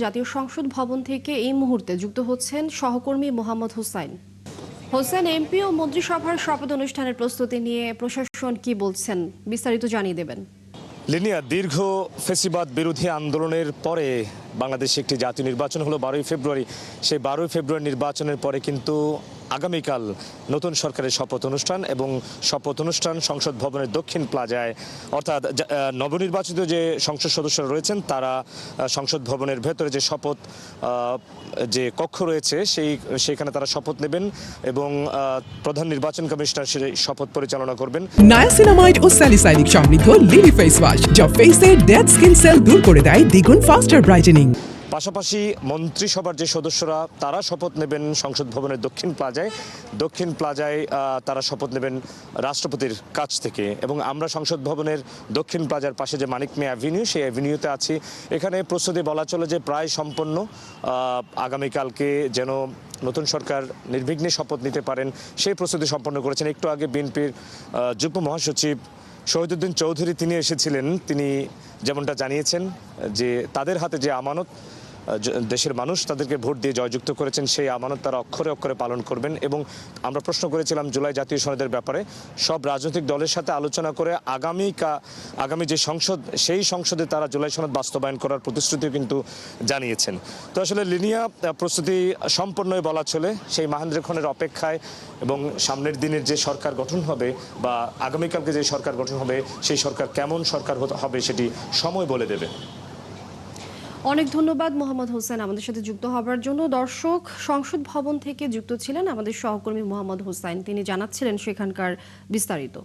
জাতীয় সংসদ ভবন থেকে এই মুহূর্তে যুক্ত হচ্ছেন সহকর্মী মোহাম্মদ হোসাইন। হোসেন, এমপি ও মন্ত্রিসভার শপথ অনুষ্ঠানের প্রস্তুতি নিয়ে প্রশাসন কি বলছেন, বিস্তারিত জানিয়ে দেবেন। লিনিয়া, দীর্ঘ ফেসিবাদ বিরোধী আন্দোলনের পরে বাংলাদেশে একটি জাতীয় নির্বাচন হলো 12ই ফেব্রুয়ারি। সেই 12ই ফেব্রুয়ারি নির্বাচনের পরে কিন্তু আগামীকাল নতুন সরকারের শপথ অনুষ্ঠান এবং শপথ অনুষ্ঠান সংসদ ভবনের দক্ষিণ প্লাজায়, অর্থাৎ নবনির্বাচিত যে সংসদ সদস্যরা রয়েছেন তারা সংসদ ভবনের ভেতরে যে শপথ যে কক্ষ রয়েছে সেইখানে তারা শপথ নেবেন এবং প্রধান নির্বাচন কমিশনার সেই শপথ পরিচালনা করবেন। নায়াসিনামাইড ও স্যালিসাইলিক সমৃদ্ধ লিলি ফেস ওয়াশ যা ফেসের ডেড স্কিন সেল দূর করে দেয় দ্বিগুণ ফাস্টার ব্রাইটেনিং। পাশাপাশি মন্ত্রিসভার যে সদস্যরা তারা শপথ নেবেন সংসদ ভবনের দক্ষিণ প্লাজায় তারা শপথ নেবেন রাষ্ট্রপতির কাছ থেকে। এবং আমরা সংসদ ভবনের দক্ষিণ প্লাজার পাশে যে মানিক মিয়া অ্যাভিনিউ, সেই অ্যাভিনিউতে আছি। এখানে প্রস্তুতি বলা চলে যে প্রায় সম্পন্ন। আগামীকালকে যেন নতুন সরকার নির্বিঘ্নে শপথ নিতে পারেন সেই প্রস্তুতি সম্পন্ন করেছেন। একটু আগে বিএনপির যুগ্ম মহাসচিব শহীদুদ্দিন চৌধুরী তিনি এসেছিলেন। তিনি যেমনটা জানিয়েছেন যে তাদের হাতে যে আমানত, দেশের মানুষ তাদেরকে ভোট দিয়ে জয়যুক্ত করেছেন, সেই আমানত তারা অক্ষরে অক্ষরে পালন করবেন। এবং আমরা প্রশ্ন করেছিলাম জুলাই জাতীয় সনদের ব্যাপারে, সব রাজনৈতিক দলের সাথে আলোচনা করে আগামী যে সংসদ, সেই সংসদে তারা জুলাই সনদ বাস্তবায়ন করার প্রতিশ্রুতিও কিন্তু জানিয়েছেন। তো আসলে লিনিয়া, প্রস্তুতি সম্পন্নই বলা চলে। সেই মাহেন্দ্রক্ষণের অপেক্ষায় এবং সামনের দিনের যে সরকার গঠন হবে বা আগামীকালকে যে সরকার গঠন হবে, সেই সরকার কেমন সরকার হবে সেটি সময় বলে দেবে। অনেক ধন্যবাদ মোহাম্মদ হোসেন আমাদের সাথে যুক্ত হবার জন্য। দর্শক, সংসদ ভবন থেকে যুক্ত ছিলেন আমাদের সহকর্মী মোহাম্মদ হোসাইন, তিনি জানাচ্ছিলেন সেখানকার বিস্তারিত।